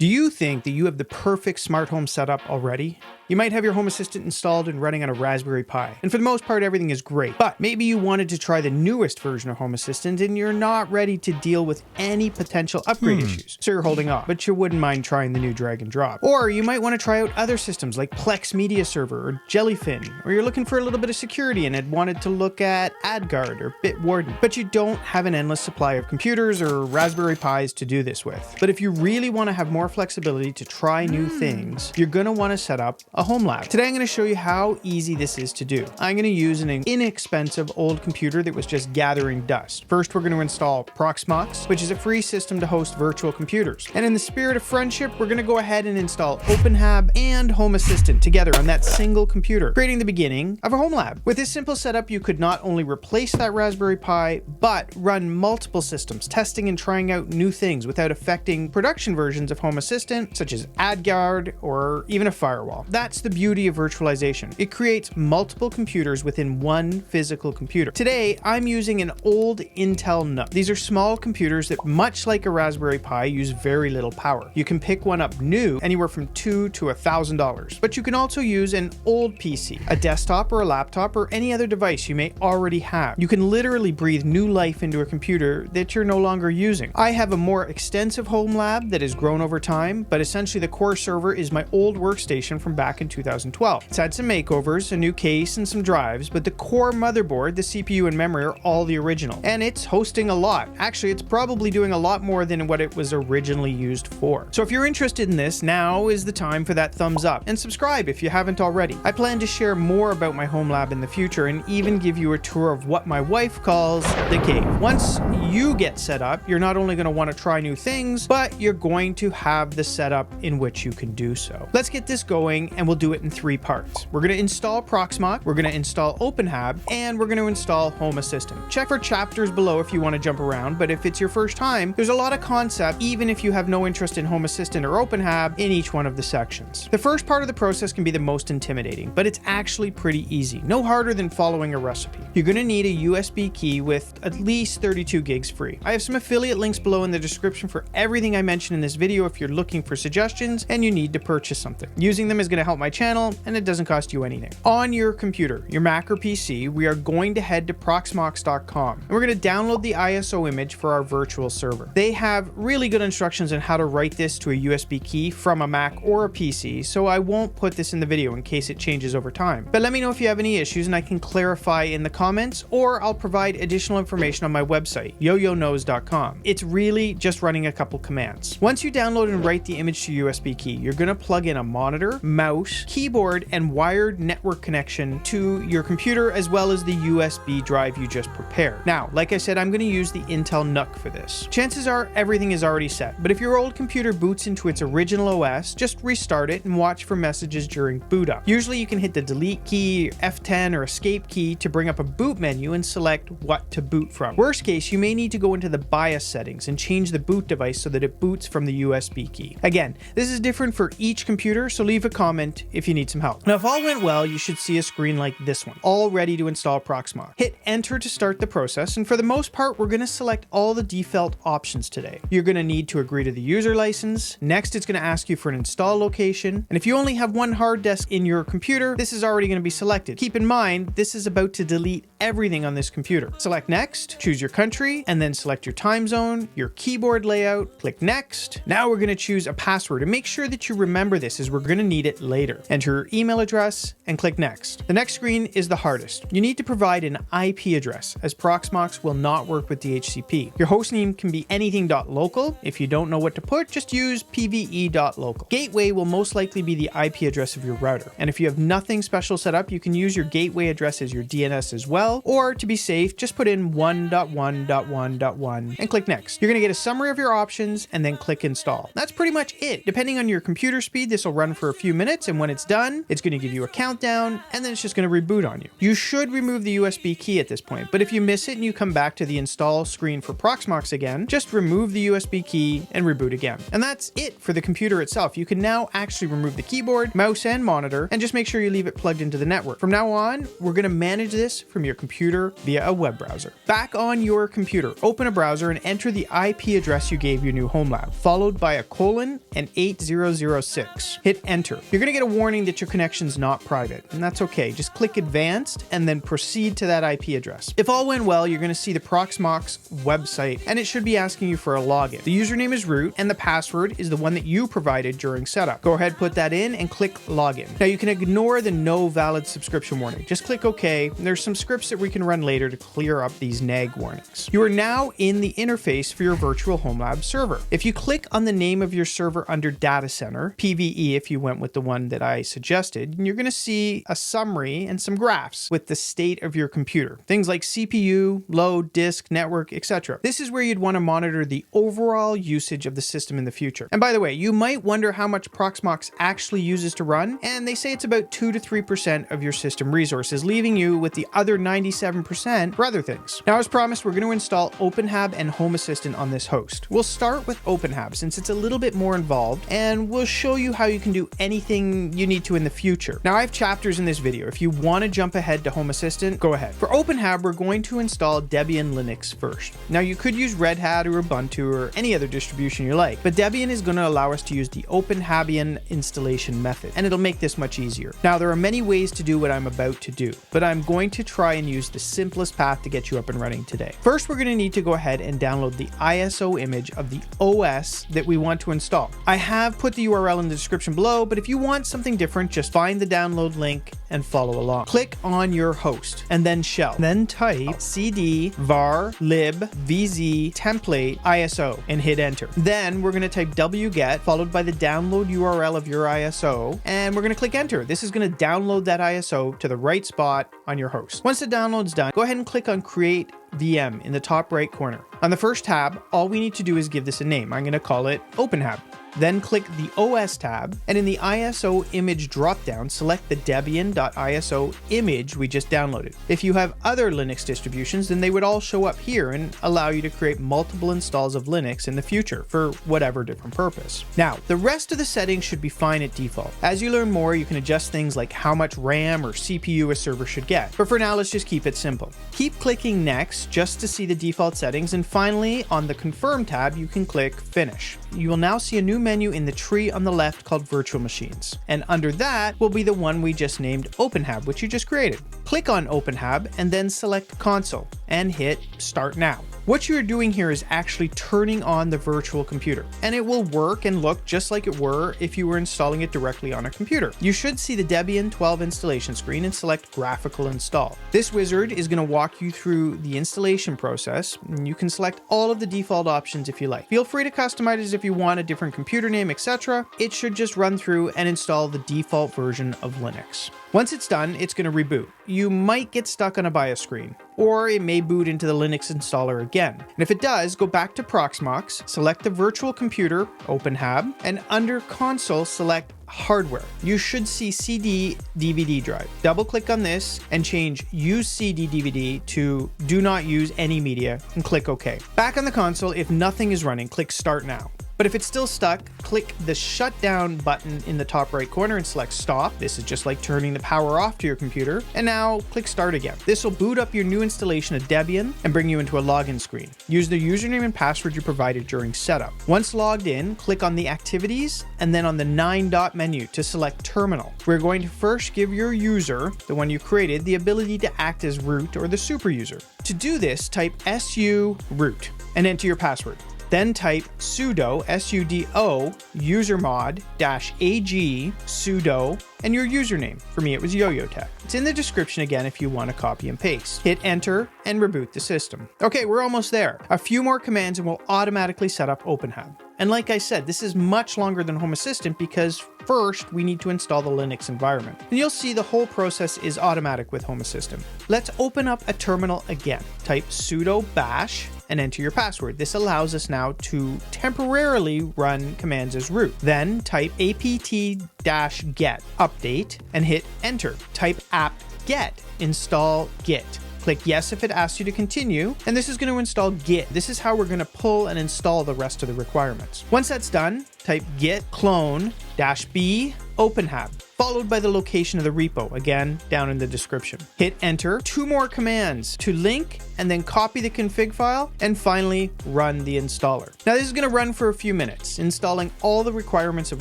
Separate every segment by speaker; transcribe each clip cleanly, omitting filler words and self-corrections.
Speaker 1: Do you think that you have the perfect smart home setup already? You might have your Home Assistant installed and running on a Raspberry Pi, and for the most part everything is great. But maybe you wanted to try the newest version of Home Assistant and you're not ready to deal with any potential upgrade issues, so you're holding off, but you wouldn't mind trying the new drag and drop. Or you might want to try out other systems like Plex Media Server or Jellyfin, or you're looking for a little bit of security and had wanted to look at AdGuard or Bitwarden, but you don't have an endless supply of computers or Raspberry Pis to do this with. But if you really want to have more flexibility to try new things, you're going to want to set up a home lab. Today I'm going to show you how easy this is to do. I'm going to use an inexpensive old computer that was just gathering dust. First, we're going to install Proxmox, which is a free system to host virtual computers. And in the spirit of friendship, we're going to go ahead and install openHAB and Home Assistant together on that single computer, creating the beginning of a home lab. With this simple setup, you could not only replace that Raspberry Pi, but run multiple systems, testing and trying out new things without affecting production versions of Home Assistant, such as AdGuard or even a firewall. That's the beauty of virtualization. It creates multiple computers within one physical computer. Today, I'm using an old Intel NUC. These are small computers that, much like a Raspberry Pi, use very little power. You can pick one up new, anywhere from $200 to $1,000. But you can also use an old PC, a desktop or a laptop or any other device you may already have. You can literally breathe new life into a computer that you're no longer using. I have a more extensive home lab that has grown over time, but essentially the core server is my old workstation from back in 2012. It's had some makeovers, a new case, and some drives, but the core motherboard, the CPU and memory are all the original. And it's hosting a lot. Actually, it's probably doing a lot more than what it was originally used for. So if you're interested in this, now is the time for that thumbs up, and subscribe if you haven't already. I plan to share more about my home lab in the future and even give you a tour of what my wife calls the cave. Once you get set up, you're not only going to want to try new things, but you're going to have the setup in which you can do so. Let's get this going, and we'll do it in 3 parts. We're going to install Proxmox, we're going to install openHAB, and we're going to install Home Assistant. Check for chapters below if you want to jump around, but if it's your first time, there's a lot of concept, even if you have no interest in Home Assistant or openHAB, in each one of the sections. The first part of the process can be the most intimidating, but it's actually pretty easy. No harder than following a recipe. You're going to need a USB key with at least 32 gigs free. I have some affiliate links below in the description for everything I mentioned in this video if you're looking for suggestions and you need to purchase something. Using them is going to help my channel, and it doesn't cost you anything. On your computer, your Mac or PC, we are going to head to proxmox.com, and we're going to download the ISO image for our virtual server. They have really good instructions on how to write this to a USB key from a Mac or a PC, so I won't put this in the video in case it changes over time. But let me know if you have any issues and I can clarify in the comments, or I'll provide additional information on my website, yoyoKnows.com. It's really just running a couple commands. Once you download and write the image to USB key, you're going to plug in a monitor, mouse, keyboard, and wired network connection to your computer, as well as the USB drive you just prepared. Now, like I said, I'm going to use the Intel NUC for this. Chances are everything is already set, but if your old computer boots into its original OS, just restart it and watch for messages during boot up. Usually you can hit the delete key, F10, or escape key to bring up a boot menu and select what to boot from. Worst case, you may need to go into the BIOS settings and change the boot device so that it boots from the USB key. Again, this is different for each computer, so leave a comment if you need some help. Now, if all went well, you should see a screen like this one, all ready to install Proxmox. Hit enter to start the process, and for the most part, we're going to select all the default options today. You're going to need to agree to the user license. Next, it's going to ask you for an install location, and if you only have one hard disk in your computer, this is already going to be selected. Keep in mind, this is about to delete everything on this computer. Select next, choose your country, and then select your time zone, your keyboard layout, click next. Now we're going to choose a password, and make sure that you remember this as we're going to need it later. Enter your email address and click next. The next screen is the hardest. You need to provide an IP address, as Proxmox will not work with DHCP. Your hostname can be anything.local. If you don't know what to put, just use pve.local. Gateway will most likely be the IP address of your router, and if you have nothing special set up, you can use your gateway address as your DNS as well, or to be safe, just put in 1.1.1.1 and click next. You're going to get a summary of your options and then click install. That's pretty much it. Depending on your computer speed, this will run for a few minutes, and when it's done, it's going to give you a countdown, and then it's just going to reboot on you. You should remove the USB key at this point, but if you miss it and you come back to the install screen for Proxmox again, just remove the USB key and reboot again. And that's it for the computer itself. You can now actually remove the keyboard, mouse, and monitor, and just make sure you leave it plugged into the network. From now on, we're going to manage this from your computer via a web browser. Back on your computer, open a browser and enter the IP address you gave your new homelab, followed by a colon and 8006. Hit enter. You're going to get a warning that your connection's not private, and that's okay. Just click advanced and then proceed to that IP address. If all went well, you're going to see the Proxmox website, and it should be asking you for a login. The username is root, and the password is the one that you provided during setup. Go ahead, put that in, and click login. Now you can ignore the no valid subscription warning. Just click OK. There's some scripts that we can run later to clear up these nag warnings. You are now in the interface for your virtual homelab server. If you click on the name of your server under data center, PVE if you went with the one that I suggested, you're going to see a summary and some graphs with the state of your computer. Things like CPU, load, disk, network, etc. This is where you'd want to monitor the overall usage of the system in the future. And by the way, you might wonder how much Proxmox actually uses to run, and they say it's about 2 to 3% of your system resources, leaving you with the other 97% for other things. Now, as promised, we're going to install openHAB and Home Assistant on this host. We'll start with openHAB since it's a little bit more involved, and we'll show you how you can do anything you need to in the future. Now, I have chapters in this video. If you want to jump ahead to Home Assistant, go ahead. For openHAB, we're going to install Debian Linux first. Now, you could use Red Hat or Ubuntu or any other distribution you like, but Debian is going to allow us to use the openhabian installation method, and it'll make this much easier. Now, there are many ways to do what I'm about to do, but I'm going to try and use the simplest path to get you up and running today. First, we're going to need to go ahead and download the ISO image of the OS that we want to install. I have put the URL in the description below, but if you want something different, just find the download link and follow along. Click on your host and then shell. Then type cd var lib vz template ISO and hit enter. Then we're going to type wget followed by the download URL of your ISO, and we're going to click enter. This is going to download that ISO to the right spot on your host. Once the download's done, go ahead and click on create VM in the top right corner. On the first tab, all we need to do is give this a name. I'm going to call it openHAB. Then click the OS tab, and in the ISO image dropdown, select the Debian.iso image we just downloaded. If you have other Linux distributions, then they would all show up here and allow you to create multiple installs of Linux in the future for whatever different purpose. Now, the rest of the settings should be fine at default. As you learn more, you can adjust things like how much RAM or CPU a server should get. But for now, let's just keep it simple. Keep clicking next just to see the default settings, and finally, on the confirm tab, you can click finish. You will now see a new menu in the tree on the left called virtual machines, and under that will be the one we just named openHAB, which you just created. Click on openHAB and then select console and hit start now. What you're doing here is actually turning on the virtual computer, and it will work and look just like it were if you were installing it directly on a computer. You should see the Debian 12 installation screen and select graphical install. This wizard is going to walk you through the installation process, and you can select all of the default options if you like. Feel free to customize it if you want a different computer name, etc. It should just run through and install the default version of Linux. Once it's done, it's going to reboot. You might get stuck on a BIOS screen, or it may boot into the Linux installer again. And if it does, go back to Proxmox, select the virtual computer, openHAB, and under console, select hardware. You should see CD DVD drive. Double click on this and change use CD DVD to do not use any media and click OK. Back on the console, if nothing is running, click start now. But if it's still stuck, click the shutdown button in the top right corner and select stop. This is just like turning the power off to your computer. And now click start again. This will boot up your new installation of Debian and bring you into a login screen. Use the username and password you provided during setup. Once logged in, click on the activities and then on the 9-dot menu to select terminal. We're going to first give your user, the one you created, the ability to act as root or the super user. To do this, type su root and enter your password. Then type sudo, sudo, usermod -ag sudo, and your username. For me, it was yoyoTech. It's in the description again if you want to copy and paste. Hit enter and reboot the system. Okay, we're almost there. A few more commands and we'll automatically set up openHAB. And like I said, this is much longer than Home Assistant because first we need to install the Linux environment. And you'll see the whole process is automatic with Home Assistant. Let's open up a terminal again. Type sudo bash and enter your password. This allows us now to temporarily run commands as root. Then type apt-get update and hit enter. Type apt-get install git. Click yes if it asks you to continue, and this is going to install Git. This is how we're going to pull and install the rest of the requirements. Once that's done, type git clone -b openHAB, followed by the location of the repo, again, down in the description. Hit enter, 2 more commands to link and then copy the config file, and finally run the installer. Now this is going to run for a few minutes, installing all the requirements of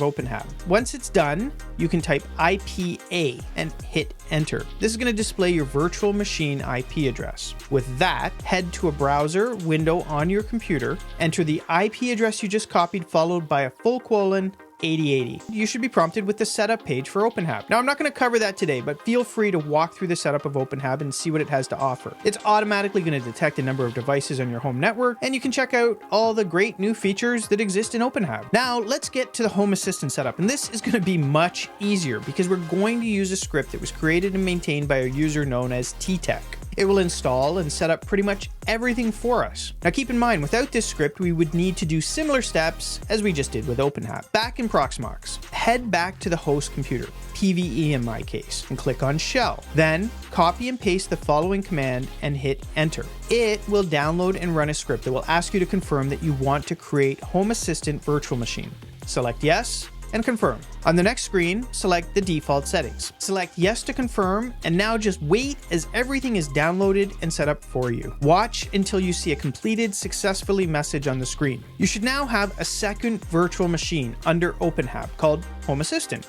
Speaker 1: openHAB. Once it's done, you can type IPA and hit enter. This is going to display your virtual machine IP address. With that, head to a browser window on your computer, enter the IP address you just copied, followed by a full colon 8080. You should be prompted with the setup page for openHAB. Now, I'm not going to cover that today, but feel free to walk through the setup of openHAB and see what it has to offer. It's automatically going to detect a number of devices on your home network, and you can check out all the great new features that exist in openHAB. Now, let's get to the Home Assistant setup, and this is going to be much easier because we're going to use a script that was created and maintained by a user known as tech. It will install and set up pretty much everything for us. Now keep in mind, without this script, we would need to do similar steps as we just did with openHAB. Back in Proxmox, head back to the host computer, PVE in my case, and click on Shell. Then copy and paste the following command and hit enter. It will download and run a script that will ask you to confirm that you want to create Home Assistant Virtual Machine. Select yes, and confirm. On the next screen, select the default settings. Select yes to confirm, and now just wait as everything is downloaded and set up for you. Watch until you see a completed successfully message on the screen. You should now have a second virtual machine under openHAB called Home Assistant.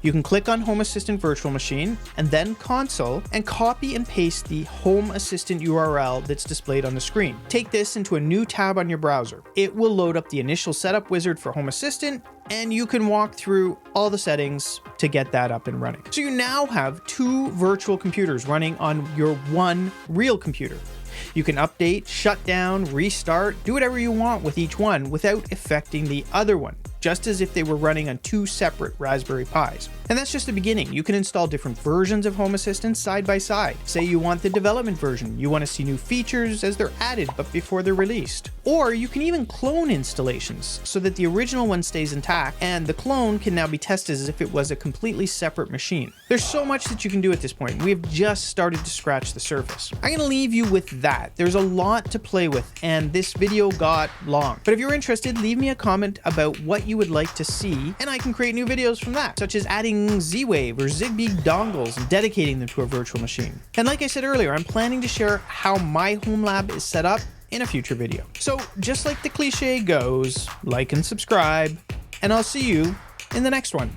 Speaker 1: You can click on Home Assistant Virtual Machine and then Console and copy and paste the Home Assistant URL that's displayed on the screen. Take this into a new tab on your browser. It will load up the initial setup wizard for Home Assistant, and you can walk through all the settings to get that up and running. So you now have 2 virtual computers running on your one real computer. You can update, shut down, restart, do whatever you want with each one without affecting the other one, just as if they were running on 2 separate Raspberry Pis. And that's just the beginning. You can install different versions of Home Assistant side by side. Say you want the development version. You want to see new features as they're added but before they're released. Or you can even clone installations so that the original one stays intact and the clone can now be tested as if it was a completely separate machine. There's so much that you can do at this point. We've just started to scratch the surface. I'm going to leave you with that. There's a lot to play with, and this video got long. But if you're interested, leave me a comment about what you would like to see, and I can create new videos from that, such as adding Z-Wave or Zigbee dongles and dedicating them to a virtual machine. And like I said earlier, I'm planning to share how my home lab is set up in a future video. So just like the cliche goes, like and subscribe, and I'll see you in the next one.